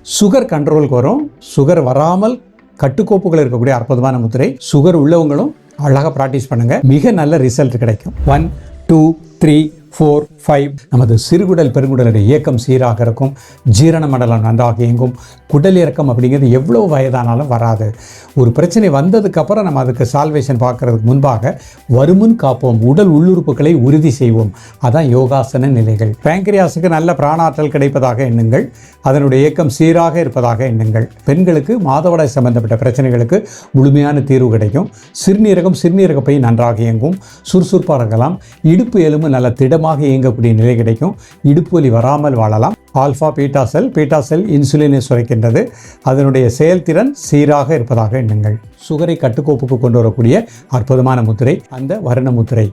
Sugar கண்ட்ரோலுக்கு வரும். Sugar வராமல் கட்டுக்கோப்புகள் இருக்கக்கூடிய அற்புதமான முத்திரை. சுகர் உள்ளவங்களும் அழகாக ப்ராக்டிஸ் பண்ணுங்க, மிக நல்ல ரிசல்ட் கிடைக்கும். 1 2 3 4 5 நமது சிறுகுடல் பெருங்குடலுடைய இயக்கம் சீராக இருக்கும். ஜீரண மண்டலம் நன்றாக இயங்கும். குடல் இறக்கம் அப்படிங்கிறது எவ்வளோ வயதானாலும் வராது. ஒரு பிரச்சனை வந்ததுக்கப்புறம் நம்ம அதுக்கு சால்வேஷன் பார்க்கறதுக்கு முன்பாக வருமுன் காப்போம், உடல் உள்ளுறுப்புகளை உறுதி செய்வோம். அதான் யோகாசன நிலைகள். பேங்க்ரியாஸுக்கு நல்ல பிராணாற்றல் கிடைப்பதாக எண்ணுங்கள். அதனுடைய இயக்கம் சீராக இருப்பதாக எண்ணுங்கள். பெண்களுக்கு மாதவிடாய் சம்பந்தப்பட்ட பிரச்சனைகளுக்கு முழுமையான தீர்வு கிடைக்கும். சிறுநீரக பை நன்றாக இயங்கும், சுறுசுறுப்பாக இருக்கலாம். இடுப்பு எலும்பு நல்ல திடமாக இயங்கக்கூடிய நிலை கிடைக்கும். இடுப்பு வலி வராமல் வாழலாம். ஆல்ஃபா பீட்டா செல் இன்சுலினை சுரக்கின்றது. அதனுடைய செயல்திறன் சீராக இருப்பதாக எண்ணுங்கள். சுகரை கட்டுக்கோப்புக்கு கொண்டு வரக்கூடிய அற்புதமான முத்திரை அந்த வர்ண முத்திரை.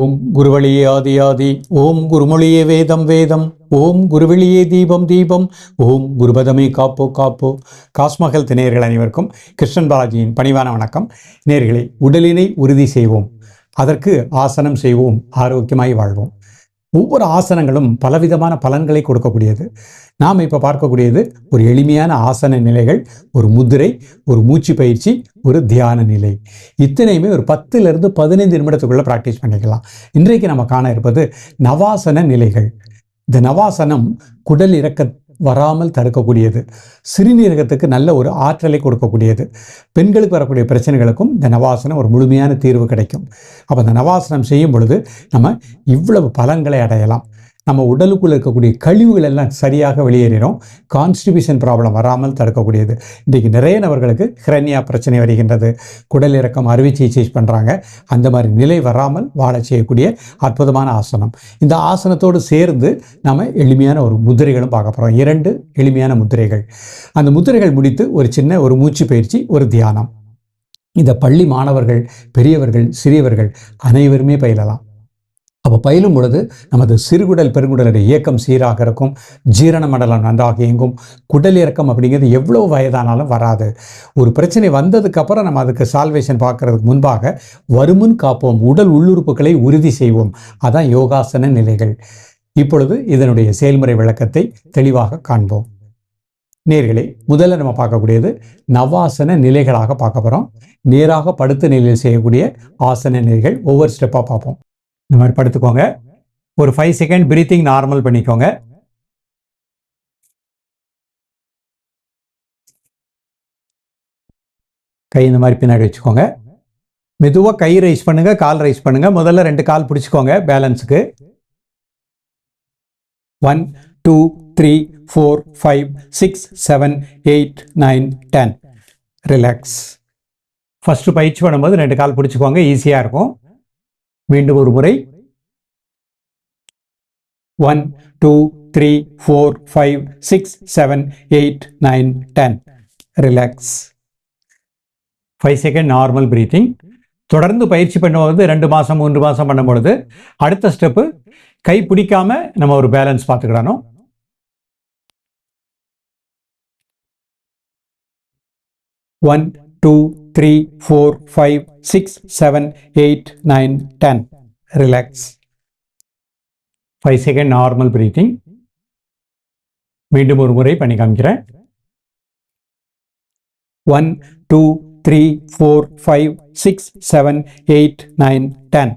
ஓம் குருவழியே ஆதி ஆதி, ஓம் குருமொழியே வேதம் வேதம், ஓம் குருவெளியே தீபம் தீபம், ஓம் குருபதமே காப்போ காப்போ. காஸ்மகள் நேயர்கள் அனைவருக்கும் கிருஷ்ணன் பாலாஜியின் பணிவான வணக்கம். நேயர்களே, உடலினை உறுதி செய்வோம், அதற்கு ஆசனம் செய்வோம், ஆரோக்கியமாய் வாழ்வோம். ஒவ்வொரு ஆசனங்களும் பலவிதமான பலன்களை கொடுக்கக்கூடியது. நாம் இப்போ பார்க்கக்கூடியது ஒரு எளிமையான ஆசன நிலைகள், ஒரு முதிரை, ஒரு மூச்சு பயிற்சி, ஒரு தியான நிலை. இத்தனையுமே ஒரு 10லிருந்து 15 நிமிடத்துக்குள்ளே ப்ராக்டிஸ் பண்ணிக்கலாம். இன்றைக்கு நம்ம காண இருப்பது நவாசன நிலைகள். இந்த நவாசனம் குடல் இறக்க வராமல் தடுக்கக்கூடியது. சிறுநீரகத்துக்கு நல்ல ஒரு ஆற்றலை கொடுக்கக்கூடியது. பெண்களுக்கு வரக்கூடிய பிரச்சனைகளுக்கும் இந்த நவாசனம் ஒரு முழுமையான தீர்வு கிடைக்கும். அப்போ இந்த நவாசனம் செய்யும் பொழுது நம்ம இவ்வளவு பலன்களை அடையலாம். நம்ம உடலுக்குள்ள இருக்கக்கூடிய கழிவுகள் எல்லாம் சரியாக வெளியேறிடும். கான்ஸ்டிபியூஷன் ப்ராப்ளம் வராமல் தடுக்கக்கூடியது. இன்றைக்கு நிறைய நபர்களுக்கு ஹிரண்யா பிரச்சனை வருகின்றது. குடல் இறக்கம் அறுவை சிகிச்சை பண்ணுறாங்க. அந்த மாதிரி நிலை வராமல் வாழ செய்யக்கூடிய அற்புதமான ஆசனம். இந்த ஆசனத்தோடு சேர்ந்து நம்ம எளிமையான ஒரு முதிரைகளும் பார்க்க போகிறோம். 2 எளிமையான முதிரைகள். அந்த முதிரைகள் முடித்து ஒரு சின்ன ஒரு மூச்சு பயிற்சி, ஒரு தியானம். இந்த பள்ளி மாணவர்கள், பெரியவர்கள், சிறியவர்கள் அனைவருமே பயிலலாம். அப்போ பயிலும் பொழுது நமது சிறுகுடல் பெருங்குடலுடைய இயக்கம் சீராக இருக்கும். ஜீரண மண்டலம் நன்றாக இயங்கும். குடல் இறக்கம் அப்படிங்கிறது எவ்வளோ வயதானாலும் வராது. ஒரு பிரச்சனை வந்ததுக்கப்புறம் நம்ம அதுக்கு சால்வேஷன் பார்க்கறதுக்கு முன்பாக வருமுன் காப்போம், உடல் உள்ளுறுப்புகளை உறுதி செய்வோம். அதான் யோகாசன நிலைகள். இப்பொழுது இதனுடைய செயல்முறை விளக்கத்தை தெளிவாக காண்போம். நேர்களே, முதல்ல நம்ம பார்க்கக்கூடியது நவாசன நிலைகளாக பார்க்க போகிறோம். நேராக படுத்த நிலையில் செய்யக்கூடிய ஆசன நிலைகள். ஒவ்வொரு ஸ்டெப்பாக பார்ப்போம். இந்த மாதிரி படுத்துக்கோங்க. ஒரு 5 செகண்ட் பிரீத்திங் நார்மல் பண்ணிக்கோங்க. கை இந்த மாதிரி பின்னாடி வச்சுக்கோங்க. மெதுவாக கை ரைஸ் பண்ணுங்க, கால் ரைஸ் பண்ணுங்க. முதல்ல 2 கால் பிடிச்சிக்கோங்க பேலன்ஸுக்கு. 1 2 3 4 5 6 7 8 9 10. ரிலாக்ஸ். ஃபர்ஸ்ட் பயிற்சி பண்ணும்போது 2 கால் பிடிச்சிக்கோங்க, ஈஸியாக இருக்கும். மீண்டும் ஒரு முறை. 1 2 3 4 5 6 7 8 9 10. ரிலாக்ஸ். 5 second normal breathing. தொடர்ந்து பயிற்சி பண்ணும்போது 2 மாதம் 3 மாதம் பண்ணும்பொழுது அடுத்த ஸ்டெப்பு கை பிடிக்காம நம்ம ஒரு balance பார்த்துக்கிடணும். 1 2 3 4 5 6 7 8 9 10. Relax. 5 second normal breathing. மீண்டும் ஒரு முறை பண்ணி காமிக்கிறேன். 1 2 3 4 5 6 7 8 9 10.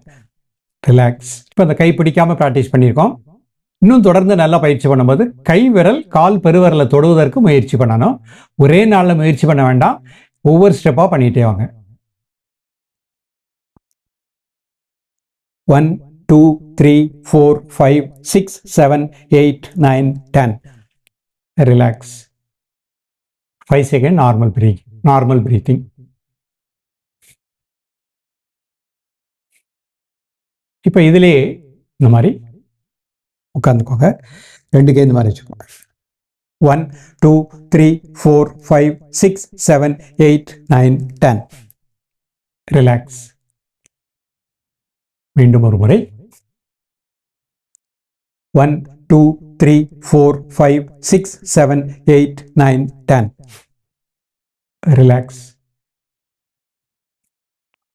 ரிலாக்ஸ். இப்போ அந்த கை பிடிக்காம ப்ராக்டிஸ் பண்ணியிருக்கோம். இன்னும் தொடர்ந்து நல்லா பயிற்சி பண்ணும்போது கை விரல் கால் பெருவிரலை தொடுவதற்கு முயற்சி பண்ணணும். ஒரே நாளில் முயற்சி பண்ண வேண்டாம். ஒவ்வொரு ஸ்டெப்பாக பண்ணிகிட்டே வாங்க. 1 2 3 4 5 6 7 8 9 10. ரிலாக்ஸ். 5 second normal breathing. இப்போ இதிலே இந்த மாதிரி உட்காந்துக்கோங்க. 2 கை இந்த மாதிரி வச்சுக்கோங்க. 1 2 3 4 5 6 7 8 9 10. ரிலாக்ஸ். மீண்டும் ஒரு முறை. 1 2 3 4 5 6 7 8 9 10. ரிலாக்ஸ்.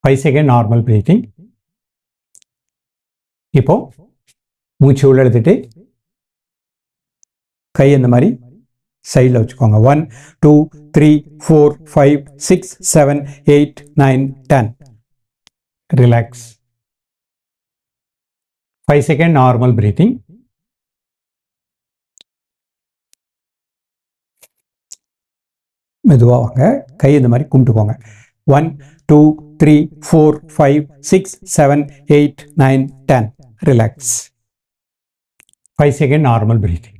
5 second normal breathing. இப்போ மூச்சு உள்ள எடுத்துட்டு கை இந்த மாதிரி சைடில் வச்சுக்கோங்க. 1 2 3 4 5 6 7 8 9 10. ரிலாக்ஸ். 5 second normal breathing. மெதுவாக வாங்க. கை இந்த மாதிரி கும்பிட்டுக்கோங்க. 1 2 3 4 5 6 7 8 9 10. ரிலாக்ஸ். 5 second normal breathing.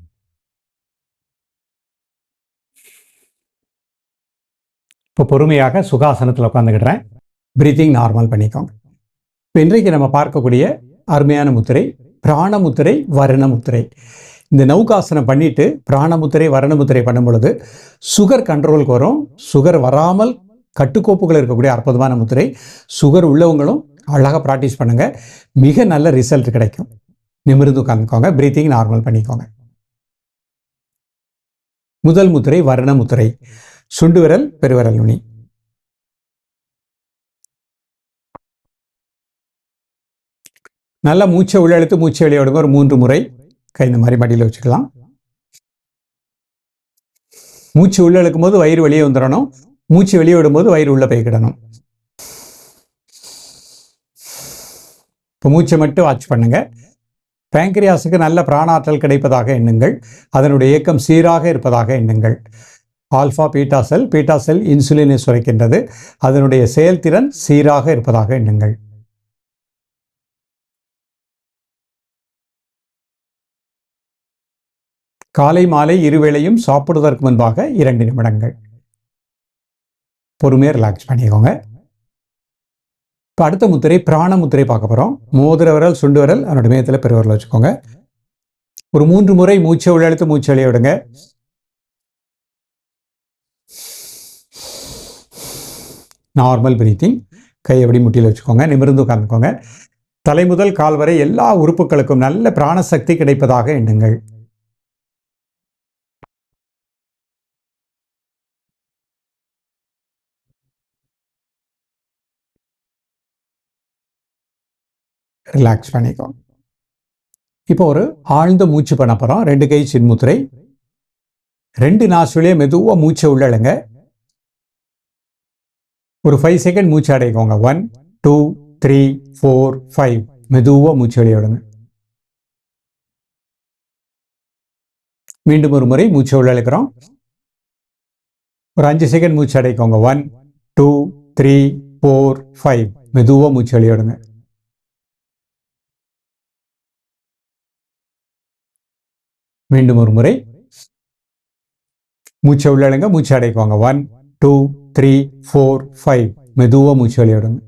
இப்போ பொறுமையாக சுகாசனத்தில் உட்காந்துக்கிடுறேன். பிரீத்திங் நார்மல் பண்ணிக்கோங்க. இப்போ இன்றைக்கு நம்ம பார்க்கக்கூடிய அருமையான முத்திரை பிராணமுத்திரை, வருணமுத்திரை. இந்த நௌகாசனம் பண்ணிட்டு பிராணமுத்திரை, வருணமுத்திரை பண்ணும் பொழுது சுகர் கண்ட்ரோலுக்கு வரும். சுகர் வராமல் கட்டுக்கோப்புகள் இருக்கக்கூடிய அற்புதமான முத்திரை. சுகர் உள்ளவங்களும் அழகாக ப்ராக்டிஸ் பண்ணுங்க, மிக நல்ல ரிசல்ட் கிடைக்கும். நிமிர்ந்து உட்காந்துக்கோங்க. பிரீத்திங் நார்மல் பண்ணிக்கோங்க. முதல் முத்திரை வருணமுத்திரை. சுண்டு விரல், பெருவிரல் நுனி. நல்லா மூச்சை உள்ள இழுத்து மூச்சை வெளியே விடுங்க. ஒரு 3 முறை கை இந்த மாதிரி மடியில் வச்சுக்கலாம். மூச்சு உள்ள இழுக்கும் போது வயிறு வெளியே வந்துடணும். மூச்சு வெளியே விடும்போது வயிறு உள்ள போய்க்கிடணும். இப்போ மூச்சை மட்டும் வாட்ச் பண்ணுங்க. பேங்க்ரியாஸுக்கு நல்ல பிராணாற்றல் கிடைப்பதாக எண்ணுங்கள். அதனுடைய இயக்கம் சீராக இருப்பதாக எண்ணுங்கள். ஆல்ஃபா பீட்டா செல் இன்சுலினை சுரக்கின்றது. அதனுடைய செயல்திறன் சீராக இருப்பதாக எண்ணுங்கள். காலை மாலை இருவேளையும் சாப்பிடுவதற்கு முன்பாக 2 நிமிடங்கள் பொறுமையாக ரிலாக்ஸ் பண்ணிக்கோங்க. இப்போ அடுத்த முத்திரை பிராணமுத்திரை பார்க்க போகிறோம். மோதிர விரல், சுண்டு விரல், அதனுடைய மேயத்தில் பெருவிரல் வச்சுக்கோங்க. ஒரு 3 முறை மூச்சை உள்ள இழுத்து மூச்சை வெளியே விடுங்க. Normal breathing. கை எப்படி முட்டியில் வச்சுக்கோங்க. நிமிர்ந்து உட்கார்ந்துக்கோங்க. தலை முதல் கால் வரை எல்லா உறுப்புகளுக்கும் நல்ல பிராணசக்தி கிடைப்பதாக எண்ணுங்கள். ரிலாக்ஸ் பண்ணிக்கோங்க. இப்போ ஒரு ஆழ்ந்த மூச்சு பண்ண போகிறோம். 2 கை சின்முத்திரை. 2 நாசுலே மெதுவாக மூச்சை உள்ளழுங்க. ஒரு 5 செகண்ட் மூச்சு அடைக்கோங்க. 1 2 3 4 5. மெதுவாக மூச்சு வெளியே விடுங்க. மீண்டும் ஒரு முறை மூச்சை உள்ளழுக்கிறோம். ஒரு 5 செகண்ட் மூச்சு அடைக்கோங்க. 1 2 3 4 5. மெதுவாக மூச்சு வெளியே விடுங்க. மீண்டும் ஒரு முறை மூச்சை உள்ளழுங்க. மூச்சு அடைக்குவாங்க. 1 2 3 4 5. மெதுவாக மூச்சு வெளியிடுங்க.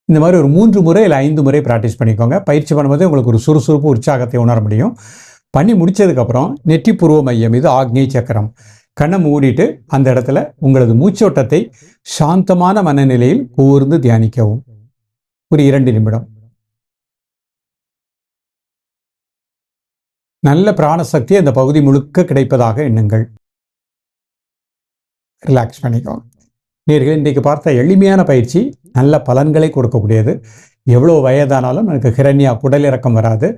இந்த மாதிரி ஒரு 3 முறை இல்லை 5 முறை ப்ராக்டிஸ் பண்ணிக்கோங்க. பயிற்சி பண்ணும்போது உங்களுக்கு ஒரு சுறுசுறுப்பு, உற்சாகத்தை உணர முடியும். பண்ணி முடிச்சதுக்கப்புறம் நெற்றி புருவ மையம், இது ஆக்னேய சக்கரம். கண்ணை மூடிட்டு அந்த இடத்துல உங்களது மூச்சோட்டத்தை சாந்தமான மனநிலையில் கூர்ந்து தியானிக்கவும். ஒரு 2 நிமிடம். நல்ல பிராணசக்தி அந்த பகுதி முழுக்க கிடைப்பதாக எண்ணுங்கள். ரிலாக்ஸ் பண்ணிக்கோங்க. நேயர்களே, இன்றைக்கு பார்த்த எளிமையான பயிற்சி நல்ல பலன்களை கொடுக்கக்கூடியது. எவ்வளோ வயதானாலும் எனக்கு ஹிரண்யா குடல் இறக்கம் வராது.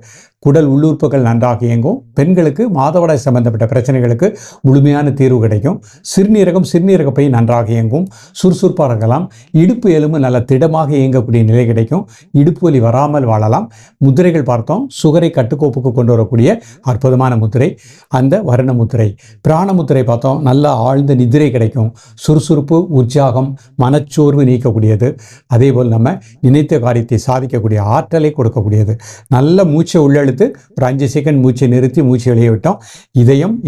குடல் உள்ளுறுப்புகள் நன்றாக இயங்கும். பெண்களுக்கு மாதவிடாய் சம்பந்தப்பட்ட பிரச்சனைகளுக்கு முழுமையான தீர்வு கிடைக்கும். சிறுநீரக பை நன்றாக இயங்கும். சுறுசுறுப்பாக இருக்கலாம். இடுப்பு எலும்பு நல்ல திடமாக இயங்கக்கூடிய நிலை கிடைக்கும். இடுப்பு வலி வராமல் வாழலாம். முத்திரைகள் பார்த்தோம். சுகரை கட்டுக்கோப்புக்கு கொண்டு வரக்கூடிய அற்புதமான முத்திரை அந்த வருண முத்திரை. பிராணமுத்திரை பார்த்தோம். நல்ல ஆழ்ந்த நிதிரை கிடைக்கும். சுறுசுறுப்பு, உற்சாகம், மனச்சோர்வு நீக்கக்கூடியது. அதேபோல் நம்ம நினைத்த காரியத்தை சாதிக்கக்கூடிய ஆற்றலை கொடுக்கக்கூடியது. நல்ல மூச்சை உள்ளெழுத்து ஒரு 5 செகண்ட் மூச்சை நிறுத்தி மூச்சை வெளியே விட்டோம்.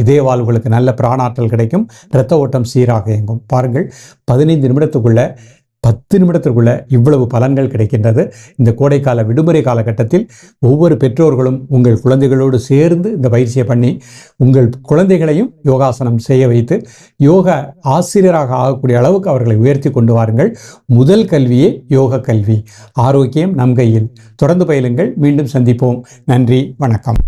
இதய வாழ்வுகளுக்கு நல்ல பிராணாற்றல் கிடைக்கும். இரத்த ஓட்டம் சீராக இயங்கும். பாருங்கள், 15 நிமிடத்துக்குள்ள 10 நிமிடத்திற்குள்ள இவ்வளவு பலன்கள் கிடைக்கின்றது. இந்த கோடைக்கால விடுமுறை காலகட்டத்தில் ஒவ்வொரு பெற்றோர்களும் உங்கள் குழந்தைகளோடு சேர்ந்து இந்த பயிற்சியை பண்ணி உங்கள் குழந்தைகளையும் யோகாசனம் செய்ய வைத்து யோகா ஆசிரியராக ஆகக்கூடிய அளவுக்கு அவர்களை உயர்த்தி கொண்டு வாருங்கள். முதல் கல்வியே யோக கல்வி. ஆரோக்கியம் நம் கையில். தொடர்ந்து பயிலுங்கள். மீண்டும் சந்திப்போம். நன்றி, வணக்கம்.